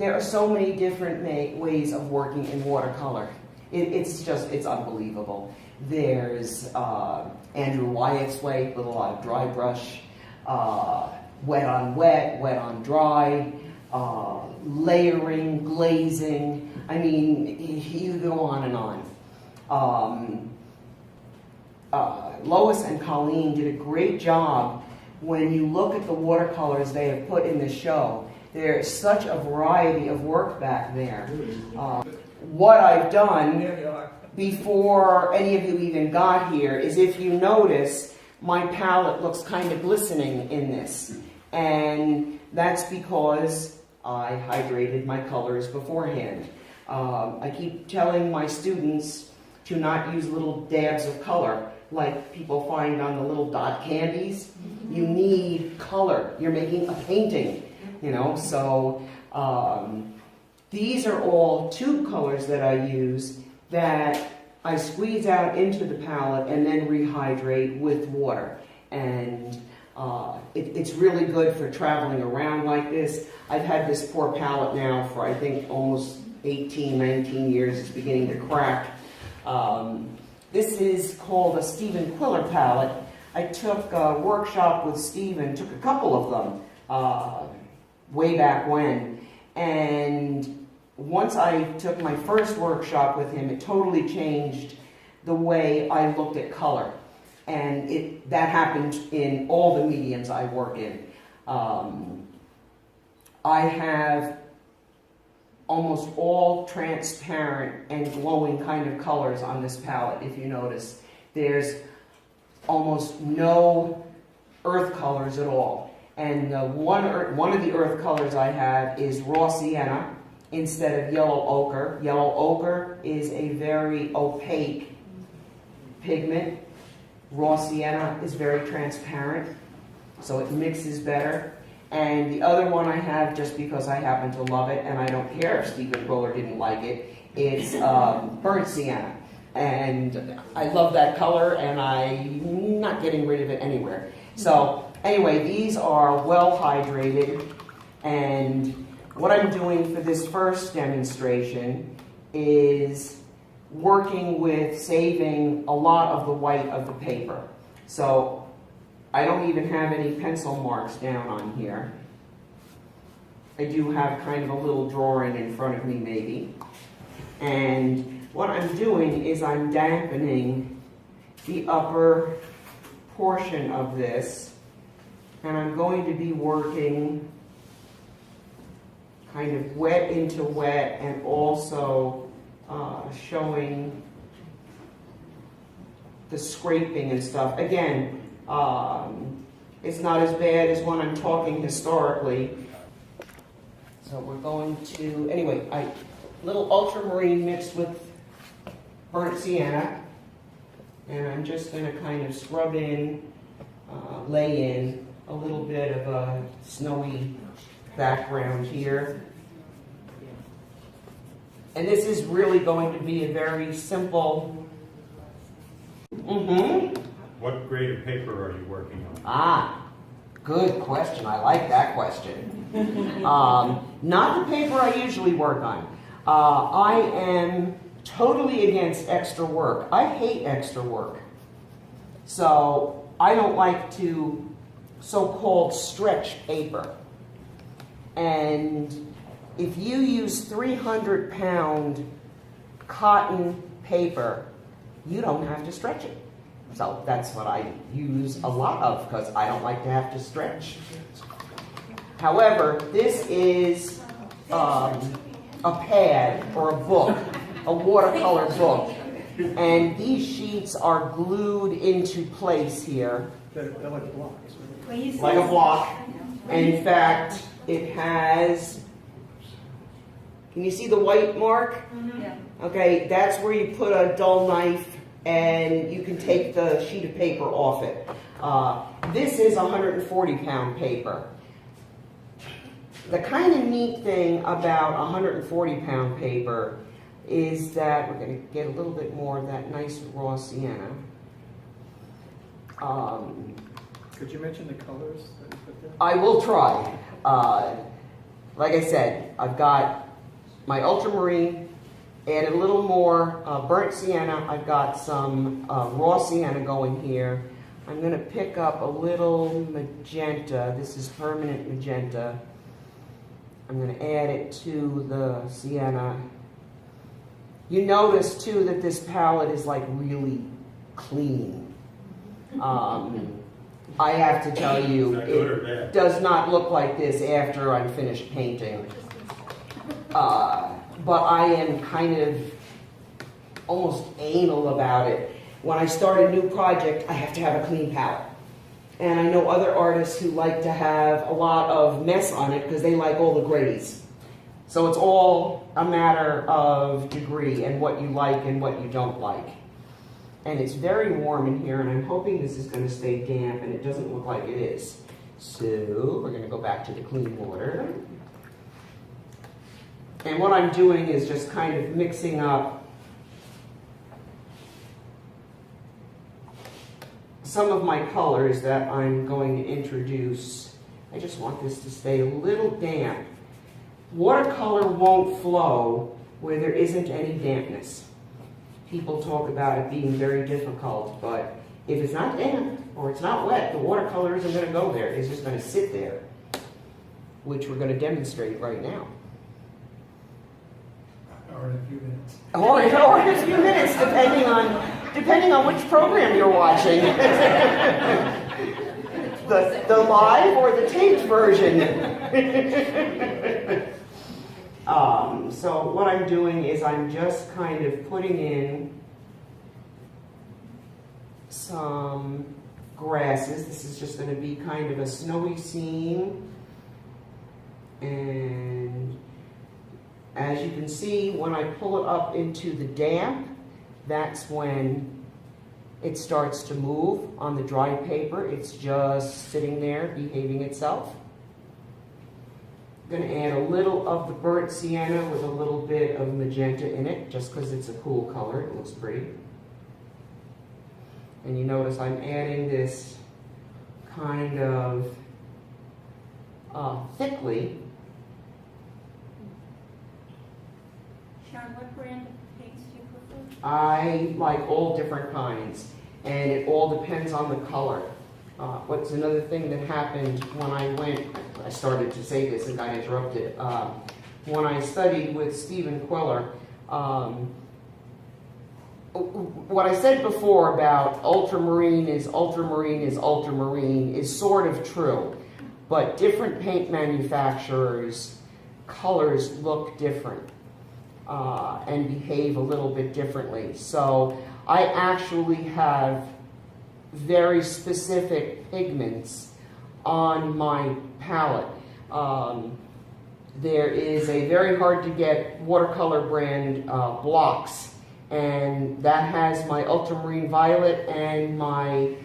there are so many different ways of working in watercolor. It's unbelievable. There's Andrew Wyatt's way with a lot of dry brush, wet on wet, wet on dry, layering, glazing. I mean, you go on and on. Lois and Colleen did a great job when you look at the watercolors they have put in the show. There's such a variety of work back there. What I've done before any of you even got here is, if you notice, my palette looks kind of glistening in this. And that's because I hydrated my colors beforehand. I keep telling my students to not use little dabs of color like people find on the little dot candies. You need color. You're making a painting, you know. So these are all tube colors that I use that I squeeze out into the palette and then rehydrate with water. And it's really good for traveling around like this. I've had this poor palette now for, I think, almost 18, 19 years. It's beginning to crack. This is called a Stephen Quiller palette. I took a workshop with Stephen, took a couple of them way back when. And once I took my first workshop with him, it totally changed the way I looked at color. And that happened in all the mediums I work in. I have almost all transparent and glowing kind of colors on this palette, if you notice. There's almost no earth colors at all. And one of the earth colors I have is raw sienna instead of yellow ochre. Yellow ochre is a very opaque pigment. Raw sienna is very transparent, so it mixes better. And the other one I have, just because I happen to love it, and I don't care if Stephen Quiller didn't like it, is burnt sienna. And I love that color, and I'm not getting rid of it anywhere. So anyway, these are well hydrated, and what I'm doing for this first demonstration is working with saving a lot of the white of the paper. So I don't even have any pencil marks down on here. I do have kind of a little drawing in front of me maybe. And what I'm doing is I'm dampening the upper portion of this, and I'm going to be working kind of wet into wet and also showing the scraping and stuff. Again, it's not as bad as when I'm talking historically. So we're going to, anyway, little ultramarine mixed with burnt sienna. And I'm just going to kind of scrub in, lay in a little bit of a snowy background here. And this is really going to be a very simple. What grade of paper are you working on? Good question. I like that question. Not the paper I usually work on. I am totally against extra work. I hate extra work. So I don't like to so-called stretch paper. And if you use 300-pound cotton paper, you don't have to stretch it. So that's what I use a lot of, because I don't like to have to stretch. However, this is a pad or a book, a watercolor book. And these sheets are glued into place here. They're like blocks, right? Like a block. And in fact, it has, can you see the white mark? Yeah. Okay, that's where you put a dull knife and you can take the sheet of paper off it. This is 140-pound paper. The kind of neat thing about 140-pound paper is that we're going to get a little bit more of that nice raw sienna. Could you mention the colors that you put there? I will try. like I said, I've got my ultramarine, added a little more burnt sienna. I've got some raw sienna going here. I'm going to pick up a little magenta. This is permanent magenta. I'm going to add it to the sienna. You notice too that this palette is like really clean. I have to tell you, it does not look like this after I'm finished painting. But I am kind of almost anal about it. When I start a new project, I have to have a clean palette. And I know other artists who like to have a lot of mess on it because they like all the grays. So it's all a matter of degree and what you like and what you don't like. And it's very warm in here, and I'm hoping this is going to stay damp, and it doesn't look like it is. So we're going to go back to the clean water. And what I'm doing is just kind of mixing up some of my colors that I'm going to introduce. I just want this to stay a little damp. Watercolor won't flow where there isn't any dampness. People talk about it being very difficult, but if it's not damp or it's not wet, the watercolor isn't going to go there. It's just going to sit there, which we're going to demonstrate right now. Or in a few minutes. Or in a few minutes, depending on which program you're watching. the live or the taped version. So what I'm doing is I'm just kind of putting in some grasses. This is just going to be kind of a snowy scene. And as you can see, when I pull it up into the damp, that's when it starts to move. On the dry paper, it's just sitting there behaving itself. I'm going to add a little of the burnt sienna with a little bit of magenta in it, just because it's a cool color. It looks pretty. And you notice I'm adding this kind of thickly. Sharon, what brand of paints do you prefer? I like all different kinds, and it all depends on the color. What's another thing that happened when I started to say this and got interrupted. When I studied with Stephen Queller, what I said before about ultramarine is sort of true, but different paint manufacturers, colors look different. And behave a little bit differently. So I actually have very specific pigments on my palette. There is a very hard to get watercolor brand blocks, and that has my ultramarine violet and my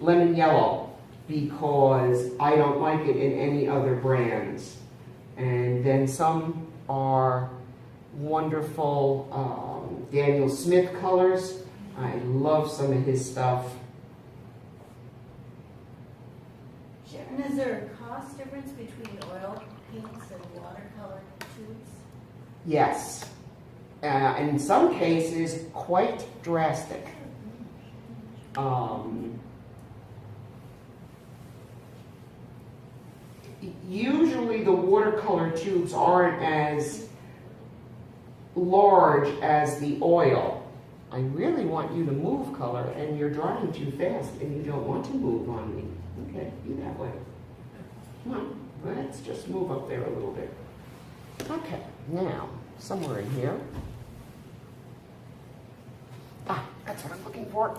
lemon yellow, because I don't like it in any other brands. And then some are wonderful Daniel Smith colors. I love some of his stuff. Sharon, is there a cost difference between oil paints and watercolor tubes? Yes. In some cases, quite drastic. Usually the watercolor tubes aren't as large as the oil. I really want you to move, color, and you're drying too fast and you don't want to move on me. Okay, be that way. Come on, let's just move up there a little bit. Okay, now, somewhere in here. That's what I'm looking for.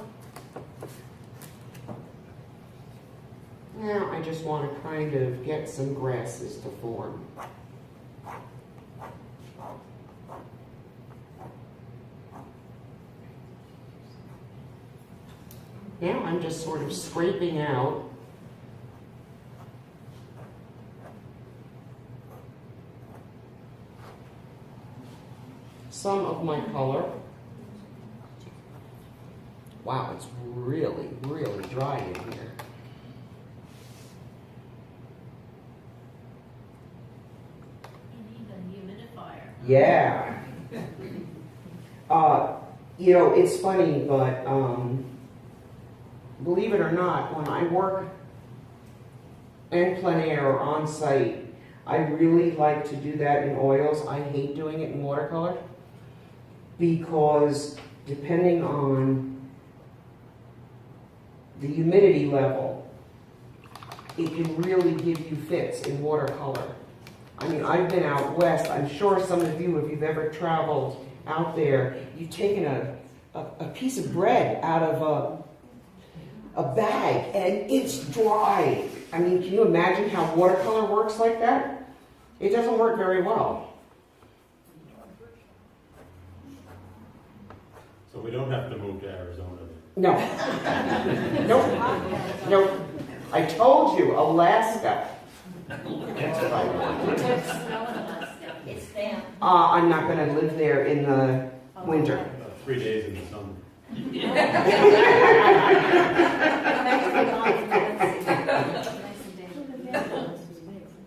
Now I just want to kind of get some grasses to form. Now I'm just sort of scraping out some of my color. Wow, it's really, really dry in here. Yeah. You know, it's funny, but believe it or not, when I work en plein air or on site, I really like to do that in oils. I hate doing it in watercolor because depending on the humidity level, it can really give you fits in watercolor. I mean, I've been out west. I'm sure some of you, if you've ever traveled out there, you've taken a piece of bread out of a bag and it's dry. I mean, can you imagine how watercolor works like that? It doesn't work very well. So we don't have to move to Arizona. No. Nope. Nope. I told you, Alaska. That's what I want. It's damp. I'm not going to live there in the winter. About 3 days in the summer.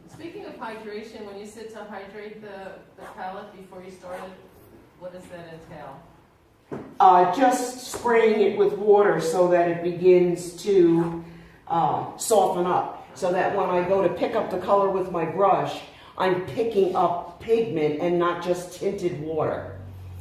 Speaking of hydration, when you sit to hydrate the palette before you start it, what does that entail? Just spraying it with water so that it begins to soften up. So that when I go to pick up the color with my brush, I'm picking up pigment and not just tinted water.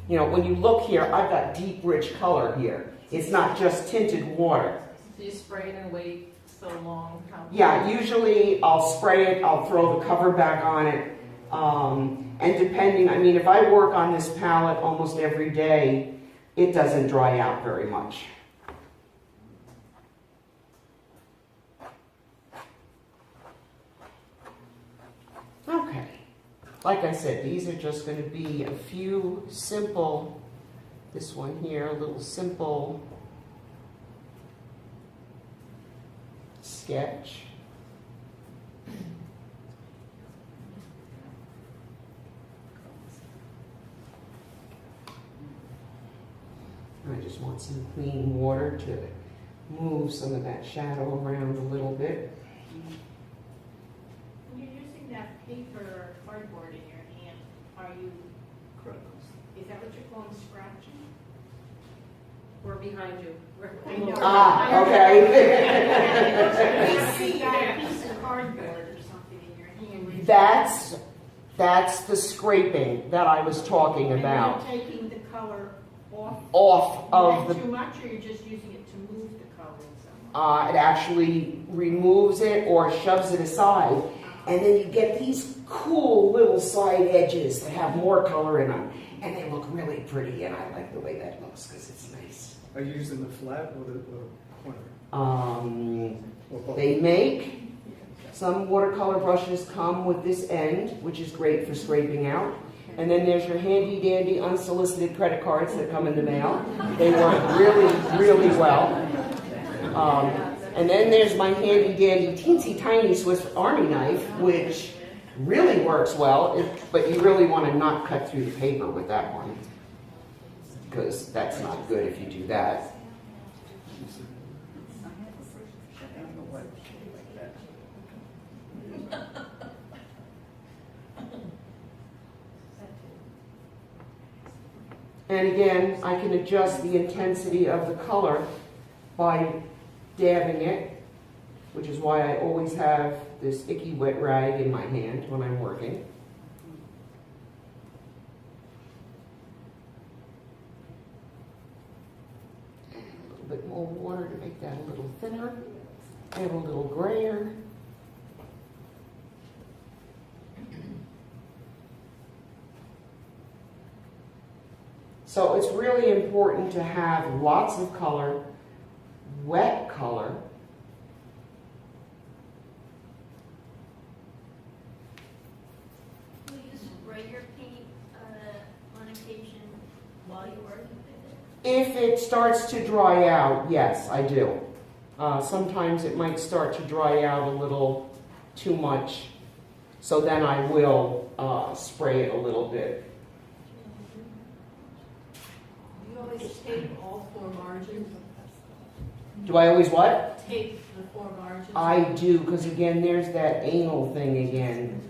You know, when you look here, I've got deep, rich color here. It's not just tinted water. Do you spray it and wait so long? Yeah, usually I'll spray it, I'll throw the cover back on it. And depending, I mean, if I work on this palette almost every day, it doesn't dry out very much. Okay, like I said, these are just going to be a few simple, this one here, a little simple sketch. I just want some clean water to move some of that shadow around a little bit. When you're using that paper or cardboard in your hand, are you, is that what you're calling scratching? We're behind you. I know. Ah, okay. You see a piece of cardboard or something in your hand. That's the scraping that I was talking about. And you're taking the color Off of the, too much, or you're just using it to move the color in some way? it actually removes it or shoves it aside. And then you get these cool little side edges that have more color in them. And they look really pretty, and I like the way that looks because it's nice. Are you using the flat or the corner? Or both? They make, some watercolor brushes come with this end, which is great for scraping out. And then there's your handy dandy unsolicited credit cards that come in the mail. They work really, really well. And then there's my handy dandy teensy tiny Swiss Army knife, which really works well, but you really want to not cut through the paper with that one, because that's not good if you do that. And again, I can adjust the intensity of the color by dabbing it, which is why I always have this icky wet rag in my hand when I'm working. And a little bit more water to make that a little thinner and a little grayer. So it's really important to have lots of color, wet color. Will you spray your paint on occasion while you're working with it? If it starts to dry out, yes, I do. Sometimes it might start to dry out a little too much, so then I will spray it a little bit. Do you always tape all four margins? Do I always what? Tape the four margins? I do, because again, there's that anal thing again.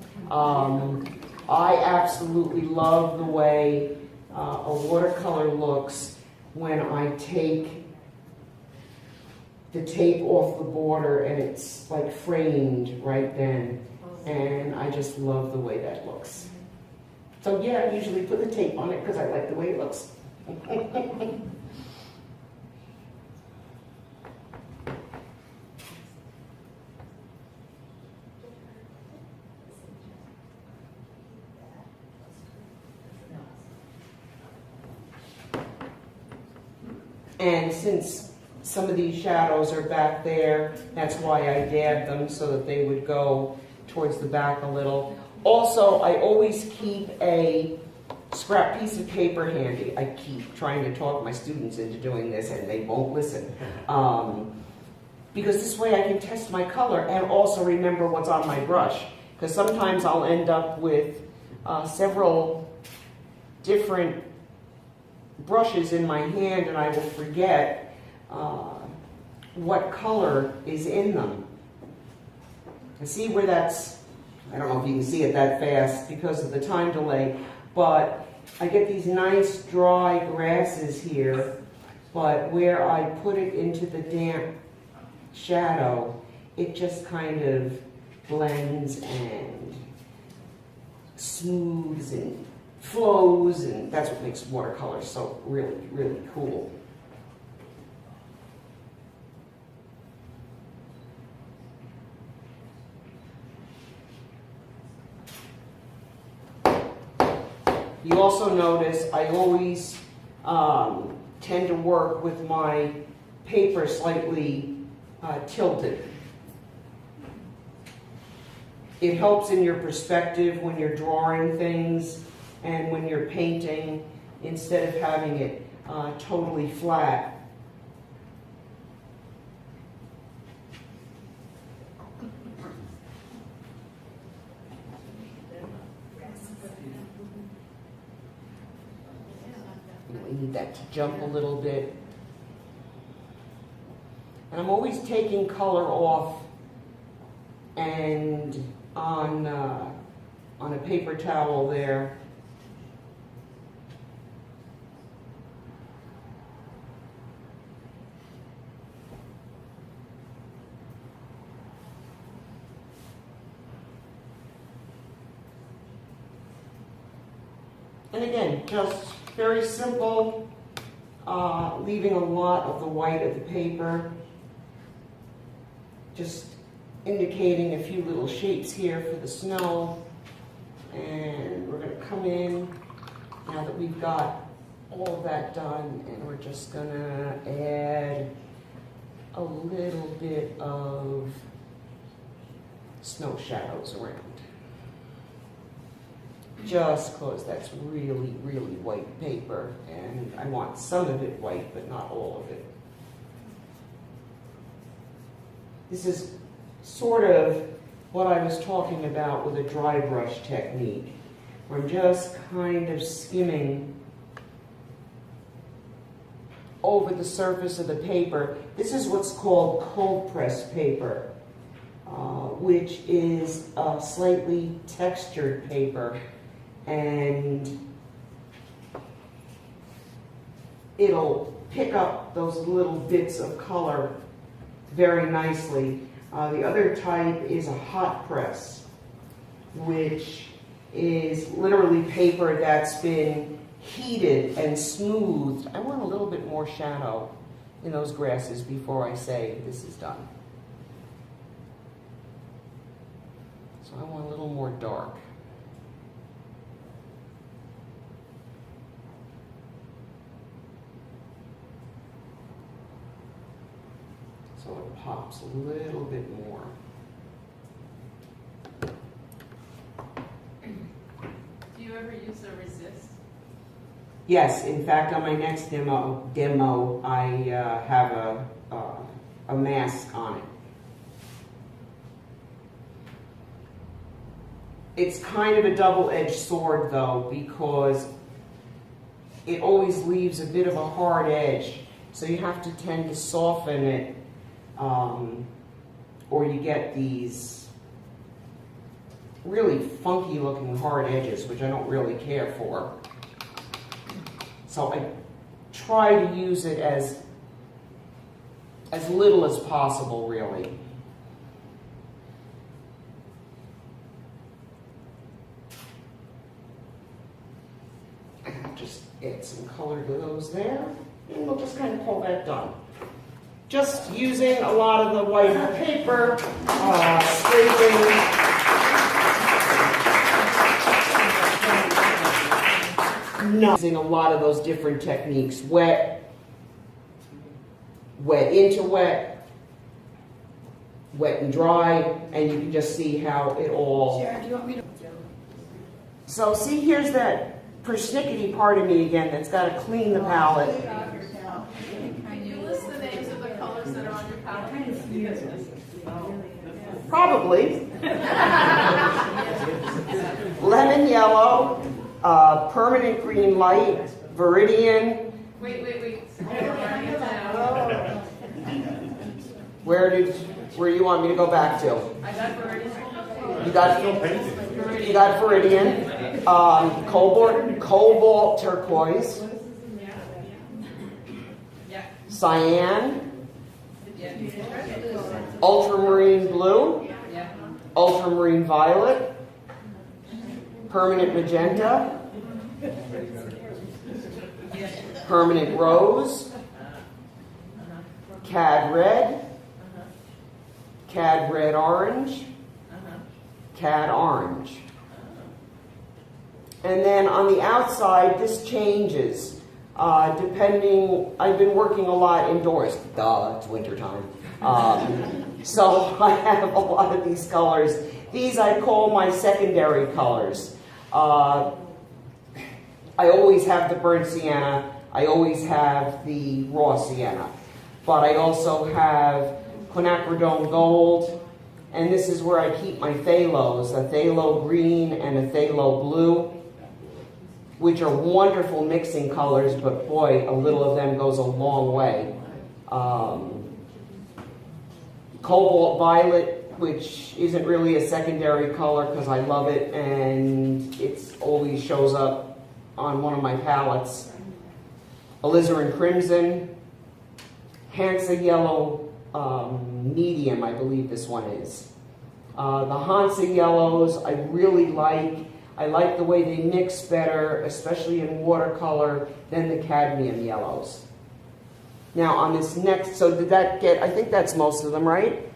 I absolutely love the way a watercolor looks when I take the tape off the border and it's like framed right then. And I just love the way that looks. So yeah, I usually put the tape on it because I like the way it looks. And since some of these shadows are back there, that's why I dabbed them so that they would go towards the back a little. Also, I always keep a scrap piece of paper handy. I keep trying to talk my students into doing this and they won't listen. Because this way I can test my color and also remember what's on my brush. Because sometimes I'll end up with several different brushes in my hand and I will forget what color is in them. And see where that's, I don't know if you can see it that fast because of the time delay, but I get these nice dry grasses here, but where I put it into the damp shadow, it just kind of blends and smooths and flows, and that's what makes watercolor so really, really cool. You also notice I always tend to work with my paper slightly tilted. It helps in your perspective when you're drawing things and when you're painting, instead of having it totally flat. We need that to jump a little bit. And I'm always taking color off and on a paper towel there. And again, just very simple, leaving a lot of the white of the paper, just indicating a few little shapes here for the snow. And we're going to come in, now that we've got all of that done, and we're just going to add a little bit of snow shadows around. Just because that's really, really white paper, and I want some of it white, but not all of it. This is sort of what I was talking about with a dry brush technique, where I'm just kind of skimming over the surface of the paper. This is what's called cold press paper, which is a slightly textured paper. And it'll pick up those little bits of color very nicely. The other type is a hot press, which is literally paper that's been heated and smoothed. I want a little bit more shadow in those grasses before I say this is done. So I want a little more dark. So it pops a little bit more. Do you ever use a resist? Yes, in fact, on my next demo, I have a mask on it. It's kind of a double-edged sword, though, because it always leaves a bit of a hard edge, so you have to tend to soften it. Or you get these really funky looking hard edges, which I don't really care for. So I try to use it as little as possible, really. I'll just add some color to those there, and we'll just kind of call that done. Just using a lot of the white paper, scraping. Using a lot of those different techniques, wet, wet into wet, wet and dry, and you can just see how it all... Sharon, do you want me to? So see, here's that persnickety part of me again that's got to clean the palette. Can you list the names of the colors that are on your palette? Probably. Lemon yellow, permanent green light, viridian. Wait. Writing it down. Where do you want me to go back to? I got Viridian. You got viridian, cobalt turquoise, cyan, ultramarine blue, ultramarine violet, permanent magenta, permanent rose, cad red orange, cad orange. And then on the outside, this changes depending. I've been working a lot indoors. Duh, it's wintertime. So I have a lot of these colors. These I call my secondary colors. I always have the burnt sienna. I always have the raw sienna. But I also have quinacridone gold. And this is where I keep my phthalos, a phthalo green and a phthalo blue, which are wonderful mixing colors, but boy, a little of them goes a long way. Cobalt violet, which isn't really a secondary color because I love it, and it always shows up on one of my palettes. Alizarin crimson, Hansa yellow medium, I believe this one is. The Hansa yellows I really like. I like the way they mix better, especially in watercolor, than the cadmium yellows. Now on this next, so did that get, I think that's most of them, right?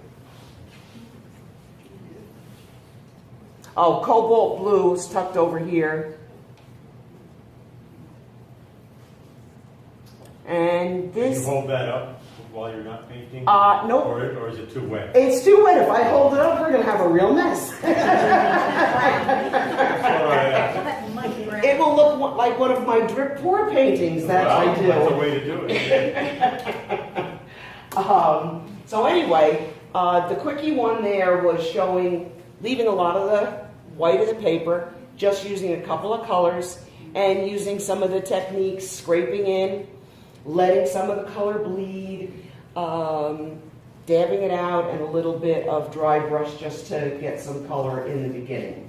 Oh, cobalt blue is tucked over here. And Can you this... hold that up while you're not painting? Nope. Or is it too wet? It's too wet. If I hold it up, we're going to have a real mess. It will look like one of my drip pour paintings that I do. That's a way to do it. So anyway, the quickie one there was showing, leaving a lot of the white of the paper, just using a couple of colors, and using some of the techniques, scraping in, letting some of the color bleed, dabbing it out, and a little bit of dry brush just to get some color in the beginning.